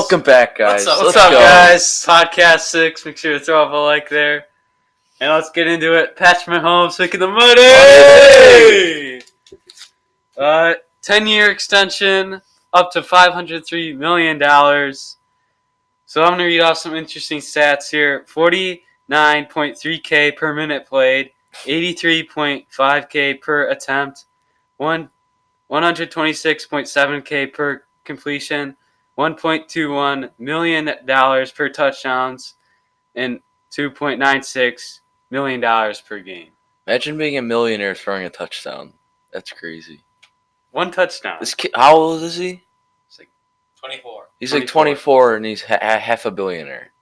Welcome back, guys. What's up, guys? Podcast 6. Make sure to throw up a like there. And let's get into it. Patrick Mahomes making the money! 10-year extension, up to $503 million. So I'm going to read off some interesting stats here. 49.3K per minute played, 83.5K per attempt, 126.7K per completion, $1.21 million per touchdowns, and $2.96 million per game. Imagine being a millionaire throwing a touchdown. That's crazy. One touchdown. This kid, how old is he? He's like 24. He's like 24 and he's half a billionaire.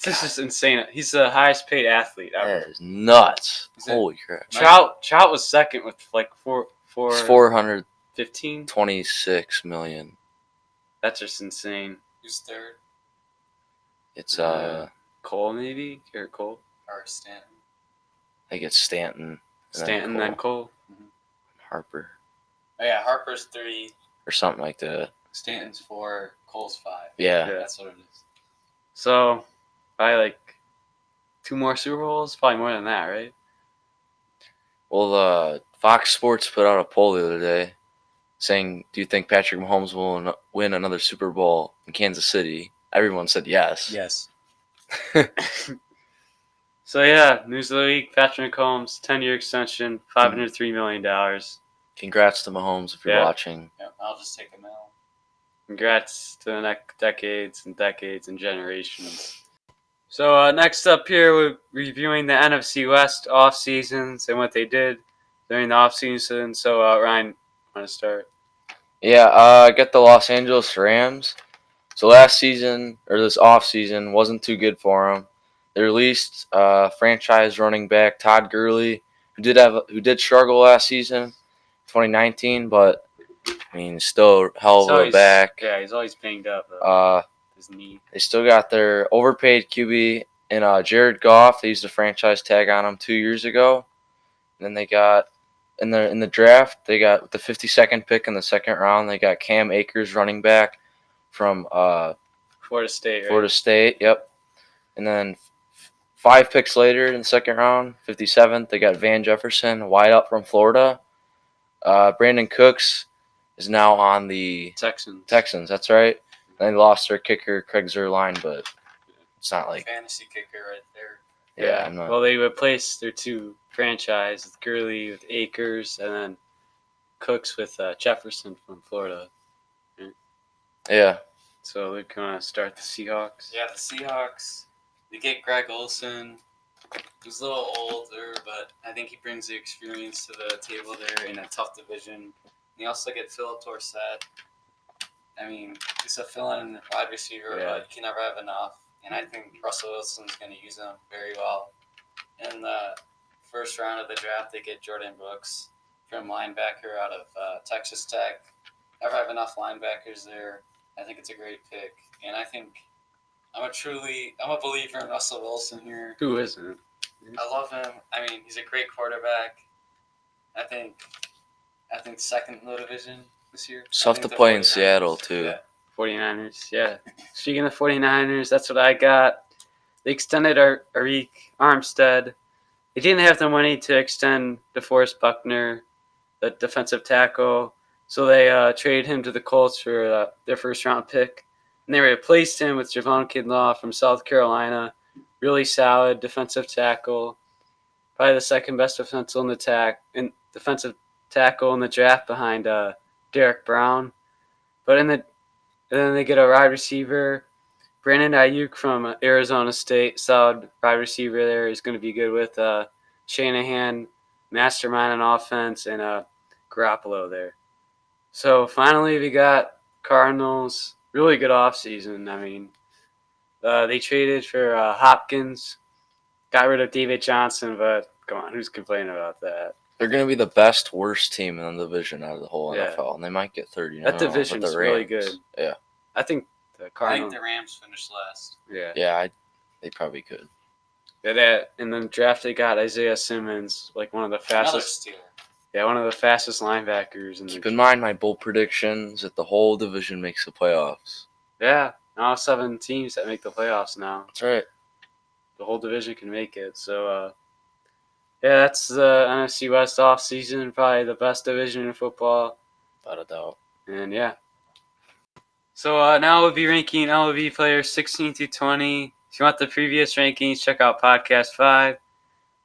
This is just insane. He's the highest paid athlete ever. That is nuts. Holy crap. Trout was second with like It's 415 15. 26 million. That's just insane. Who's third? It's Cole maybe? Garrett Cole? Or Stanton? I think it's Stanton. Stanton, then Cole. Harper. Oh yeah, Harper's 3, Or something like that. Stanton's 4, Cole's 5. Yeah. That's what it is. So, probably like 2 more Super Bowls? Probably more than that, right? Well, Fox Sports put out a poll the other day saying, do you think Patrick Mahomes will win another Super Bowl in Kansas City? Everyone said yes. Yes. So yeah, news of the week, Patrick Mahomes, 10-year extension, $503 million. Congrats to Mahomes if you're watching. Yeah, I'll just take a L. Congrats to the next decades and generations. So next up here, we're reviewing the NFC West off seasons and what they did during the off season. So Ryan, want to start? Yeah, I got the Los Angeles Rams. So last season, or this off season, wasn't too good for them. They released franchise running back Todd Gurley, who did struggle last season, 2019, but I mean, still hell of a back. Yeah, he's always banged up. His knee. They still got their overpaid QB in Jared Goff. They used a franchise tag on him 2 years ago. And then they got in the draft, they got the 52nd pick in the second round. They got Cam Akers, running back from Florida State. Right? Florida State, yep. And then 5 picks later in the second round, 57th, they got Van Jefferson, wide up from Florida. Brandon Cooks is now on the Texans, that's right. And they lost their kicker, Craig Zerline, but it's not like fantasy kicker right there. Yeah. Well, they replaced their 2 franchises, Gurley with Akers, and then Cooks with Jefferson from Florida. Yeah. So they're going to start the Seahawks. Yeah, the Seahawks. They get Greg Olsen. He's a little older, but I think he brings the experience to the table there in a tough division. They also get Philip Dorsett. I mean, he's a fill-in wide receiver, but you can never have enough. And I think Russell Wilson's going to use him very well. In the first round of the draft, they get Jordan Brooks from linebacker out of Texas Tech. Never have enough linebackers there. I think it's a great pick. And I think I'm a believer in Russell Wilson here. Who isn't? I love him. I mean, he's a great quarterback. I think second in the division this year. It's tough to play in Seattle, too. Yeah. 49ers, yeah. Speaking of 49ers, that's what I got. They extended Arik Armstead. They didn't have the money to extend DeForest Buckner, the defensive tackle, so they traded him to the Colts for their first-round pick. And they replaced him with Javon Kinlaw from South Carolina. Really solid defensive tackle. Probably the second best defensive tackle in the draft behind Derek Brown. And then they get a wide receiver, Brandon Ayuk from Arizona State. Solid wide receiver there. He's going to be good with Shanahan, mastermind on offense, and Garoppolo there. So finally we got Cardinals. Really good offseason. I mean, they traded for Hopkins, got rid of David Johnson, but come on, who's complaining about that? They're going to be the worst team in the division out of the whole NFL, and they might get third. That division's really good. Yeah. I think the Cardinals. I think the Rams finished last. Yeah. Yeah, they probably could. Yeah, and then draft they got Isaiah Simmons, like one of the fastest. Another steal. Yeah, one of the fastest linebackers. Keep in mind my bold predictions that the whole division makes the playoffs. Yeah, now 7 teams that make the playoffs now. That's right. The whole division can make it. So, yeah, that's the NFC West offseason. Probably the best division in football. Without a doubt. And, yeah. So, now we'll be ranking MLB players 16 through 20. If you want the previous rankings, check out Podcast 5.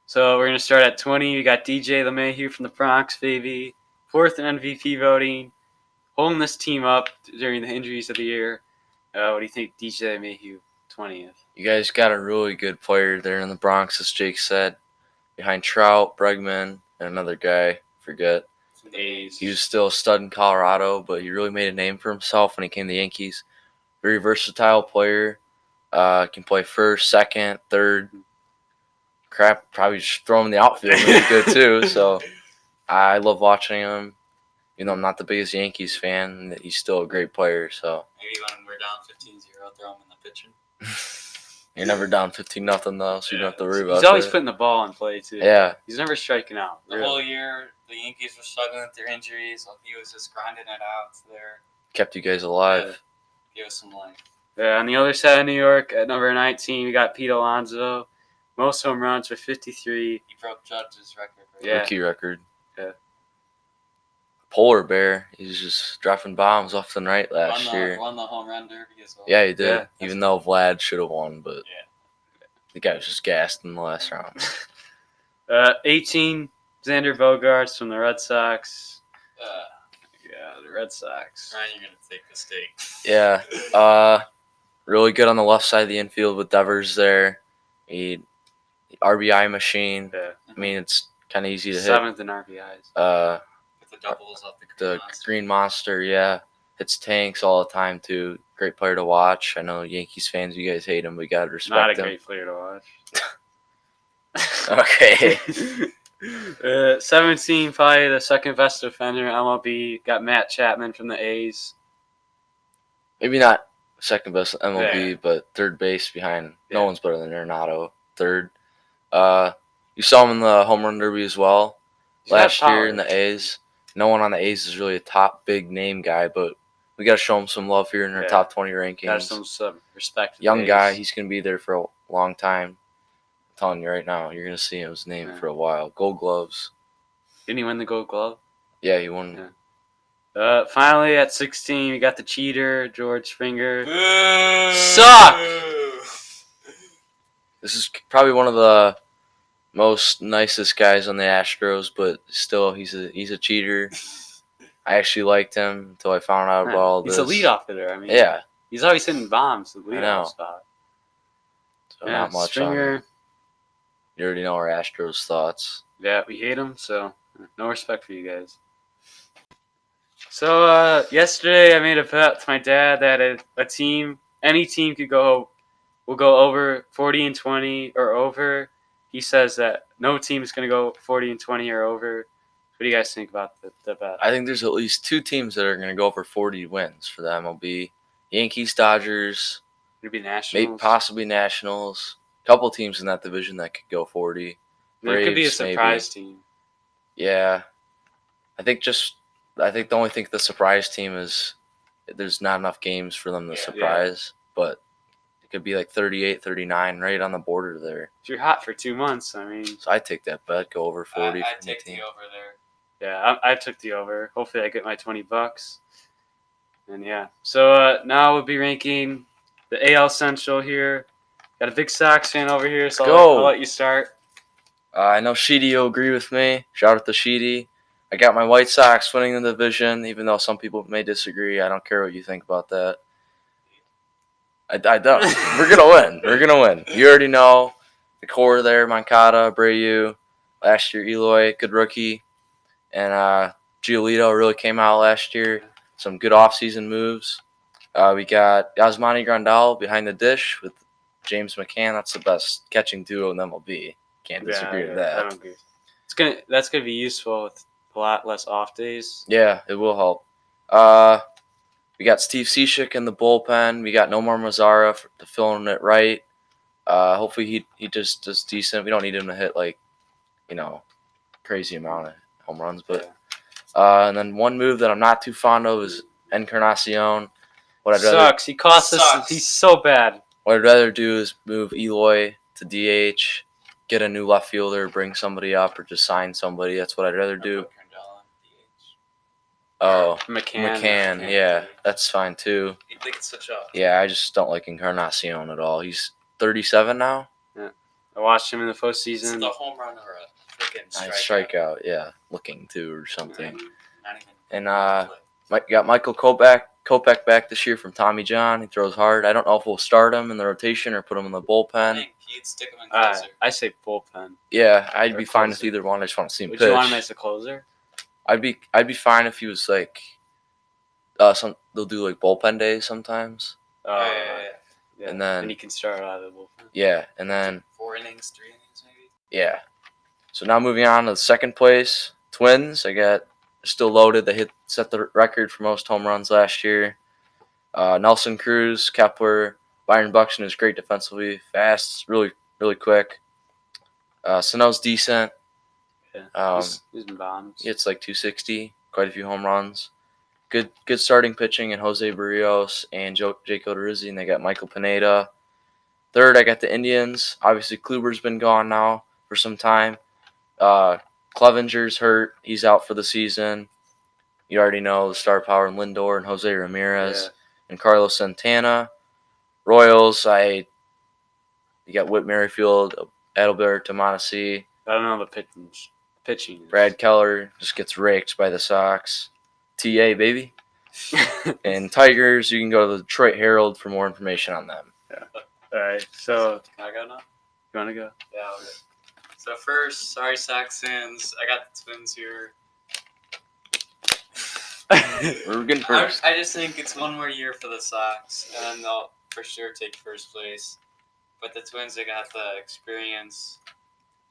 So, we're going to start at 20. We got DJ LeMahieu from the Bronx, baby. 4th in MVP voting. Holding this team up during the injuries of the year. What do you think, DJ LeMahieu, 20th? You guys got a really good player there in the Bronx, as Jake said. Behind Trout, Bregman, and another guy, forget. A's. He was still a stud in Colorado, but he really made a name for himself when he came to the Yankees. Very versatile player. Can play first, second, third. Crap, probably just throw him in the outfield and he's good too. So I love watching him. Even though I'm not the biggest Yankees fan, he's still a great player. So Maybe when we're down 15-0, throw him in the pitching. you're never down 15-0 though, so you don't have to worry about He's always that. putting the ball in play, too. Yeah. He's never striking out. The whole year, the Yankees were struggling with their injuries, while he was just grinding it out there. Kept you guys alive. Give us some life. Yeah, on the other side of New York, at number 19, we got Pete Alonso. Most home runs with 53. He broke Judge's record. Right? Yeah. Rookie record. Yeah. Polar Bear. He's just dropping bombs left and right last year. Won the home run derby as well. Yeah, he did. Yeah, Even though Vlad should have won, but Yeah. the guy was just gassed in the last round. 18, Xander Bogaerts from the Red Sox. Uh, Yeah, the Red Sox. Ryan, you're gonna take the steak. Yeah. Really good on the left side of the infield with Devers there. He RBI machine. Yeah. I mean, it's kind of easy to hit. 7th in RBIs. With the doubles off the The Monster. Green Monster, yeah. Hits tanks all the time, too. Great player to watch. I know Yankees fans, you guys hate him. We got to respect Not a him. great player to watch. Okay. 17, probably the second best defender in MLB. Got Matt Chapman from the A's. Maybe not second best MLB, Yeah. but third base behind. Yeah. No one's better than Arenado. Third. You saw him in the home run derby as well He's got last year power. in the A's. No one on the A's is really a top big name guy, but we got to show him some love here in our Yeah. top 20 Got rankings. some respect. for the Young A's. guy, he's going to be there for a long time. I'm telling you right now, you're going to see his name Yeah. for a while. Gold gloves. Didn't he win the Gold Glove? Yeah, he won. Yeah. Finally, at 16, we got the cheater, George Springer. Boo! Suck! This is probably one of the most nicest guys on the Astros, but still, he's a cheater. I actually liked him until I found out about all He's this. a leadoff hitter. I mean, Yeah, he's always hitting bombs. The I know. leadoff spot. so Yeah, not much on Springer. him. You already know our Astros thoughts. Yeah, we hate him, so no respect for you guys. So yesterday I made a bet with my dad that a team, any team will go over 40-20 or over. He says that no team is going to go 40-20 or over. What do you guys think about the bet? I think there's at least two teams that are going to go for 40 wins for the MLB. Yankees, Dodgers, Maybe Nationals. maybe possibly Nationals. A couple teams in that division that could go 40. There could be a Braves, surprise team. Yeah. I think the only thing the surprise team is there's not enough games for them to Yeah. surprise, but it could be like 38, 39, right on the border there. If you're hot for 2 months, I mean, So I'd take that bet, go over 40 I'd for the take team. the over there. yeah, I took the over. Hopefully, I get my $20. And yeah, so now we'll be ranking the AL Central here. Got a big Sox fan over here, so Go. I'll let you start. I know Sheedy will agree with me. Shout out to Sheedy. I got my White Sox winning the division, even though some people may disagree. I don't care what you think about that. I don't. We're going to win. We're going to win. You already know the core there, Moncada, Abreu, last year Eloy, good rookie. And Giolito really came out last year. Some good offseason moves. We got Yasmani Grandal behind the dish with James McCann. That's the best catching duo in MLB. Can't disagree with I that. don't agree. That's gonna be useful with a lot less off days. Yeah, it will help. We got Steve Cishek in the bullpen. We got Nomar Mazara to fill in it right. Hopefully he just does decent. We don't need him to hit crazy amount of home runs. But and then one move that I'm not too fond of is Encarnacion. What I'd rather Sucks. He cost us. Sucks. He's so bad. what I'd rather do is move Eloy to DH, get a new left fielder, bring somebody up, or just sign somebody. That's what I'd rather do. Put Crandall in Oh, McCann. yeah, that's fine too. DH. You'd think it's such a Yeah, I just don't like Encarnacion at all. He's 37 now. I watched him in the It's postseason. the home run or a freaking Nice strikeout. strikeout, yeah, looking to or something. Not even. And got Michael Kopech back this year from Tommy John. He throws hard. I don't know if we'll start him in the rotation or put him in the I bullpen. think he'd stick him in closer. I say bullpen. Yeah, I'd Or be fine with closer. either one. I just want to see him Would pitch. you want him as a closer? I'd be fine if he was like they'll do like bullpen days sometimes. Yeah. And then he can start out of the bullpen. Yeah, and then 4 innings, 3 innings maybe. yeah. So now moving on to the second place, Twins. They're still loaded. They set the record for most home runs last year. Nelson Cruz, Kepler, Byron Buxton is great defensively, fast, really quick. Sano's decent. Yeah. He's in bombs. It's like 260, quite a few home runs. Good starting pitching in Jose Barrios and Jake Odorizzi, and they got Michael Pineda. Third, I got the Indians. Obviously, Kluber's been gone now for some time. Clevenger's hurt. He's out for the season. You already know the star power in Lindor and Jose Ramirez and Carlos Santana. Royals, you got Whit Merrifield, Adalberto Mondesi. I don't know the pitching. Brad Keller just gets raked by the Sox. TA, baby. And Tigers, you can go to the Detroit Herald for more information on them. All right. So Can I go now? you want to go? Yeah. Okay. So first, sorry Sox fans, I got the Twins here. We're getting first. I just think it's one more year for the Sox, and then they'll for sure take first place. But the Twins, they got the experience.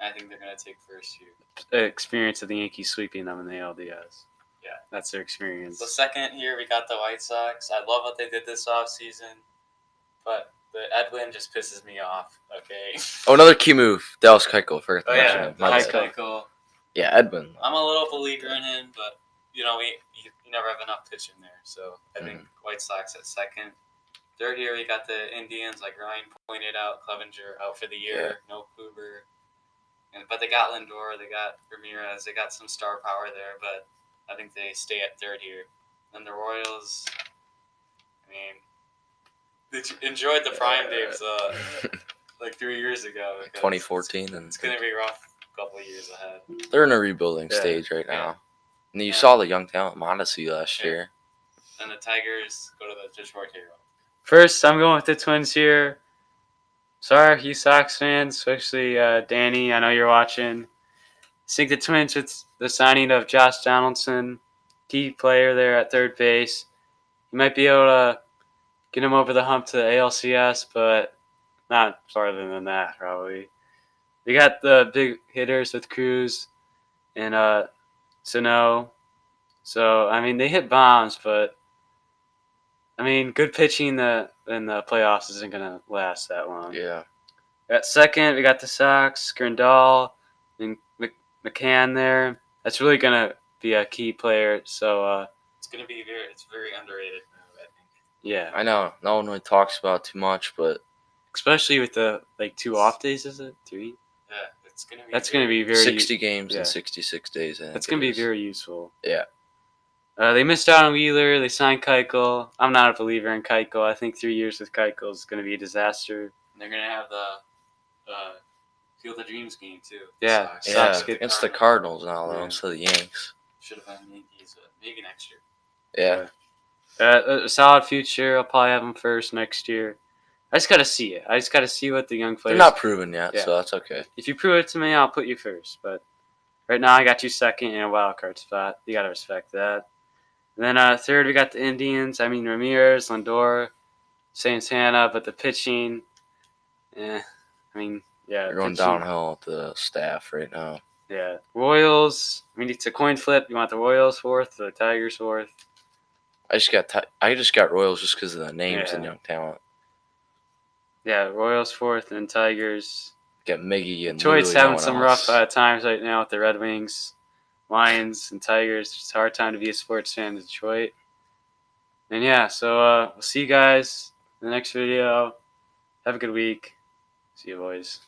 I think they're gonna take first here. The experience of the Yankees sweeping them in the LDS. Yeah. That's their experience. The second here, we got the White Sox. I love what they did this offseason, but the Edwin just pisses me off. Okay. Oh, another key move. Dallas Keuchel. Forgot to Oh mention yeah, him. My Dallas bad. Keuchel. Yeah, Edwin. I'm a little believer in him, but you never have enough pitching there. So I think White Sox at second. Third here, we got the Indians, like Ryan pointed out. Clevenger out for the year. No Kluber. But they got Lindor, they got Ramirez, they got some star power there, but I think they stay at third here. Then the Royals, I mean, they enjoyed the prime days like 3 years ago. 2014. And It's going to be a rough couple of years ahead. they're in a rebuilding stage right now. And you saw the young talent Mondesi last year. And the Tigers go to the Detroit Hero. First, I'm going with the Twins here. Sorry, you Sox fans, especially Danny. I know you're watching. I think the Twins with the signing of Josh Donaldson, key player there at third base. You might be able to get him over the hump to the ALCS, but not farther than that, probably. They got the big hitters with Cruz and Sano. So, I mean, they hit bombs, but, I mean, good pitching in the playoffs isn't going to last that long. Yeah. At second, we got the Sox, Grandal, and McCann there. That's really going to be a key player. So, it's going to be very underrated move, I think. Yeah. I know. No one really talks about it too much, but Especially with the 2 off days, is it? 3? Yeah, it's going to be. That's going to be very 60 games yeah. in 66 days. I think That's going to be it is. very useful. Yeah. They missed out on Wheeler. They signed Keuchel. I'm not a believer in Keuchel. I think 3 years with Keuchel is going to be a disaster. They're going to have the Field of Dreams game, too. Yeah. Sox. Yeah, Sox get- against the Cardinals now, though, Yeah. instead of the Yanks. Should have been Yankees, but maybe next year. Yeah. A solid future. I'll probably have them first next year. I just got to see it. I just got to see what the young They're players. not proven yet, Yeah. so that's okay. If you prove it to me, I'll put you first. But right now, I got you second in a wild card spot. You got to respect that. And then third, we got the Indians. I mean, Ramirez, Lindor, Santana, but the pitching, I mean, yeah. You're going pitching, downhill with the staff right now. Yeah. Royals, I mean, it's a coin flip. You want the Royals fourth, the Tigers fourth? I just got Royals just because of the names and Yeah. young talent. Yeah, Royals fourth and Tigers. Got Miggy and Detroit's literally no having one some else. rough times right now with the Red Wings, Lions, and Tigers. It's a hard time to be a sports fan in Detroit. And yeah, so we'll see you guys in the next video. Have a good week. See you, boys.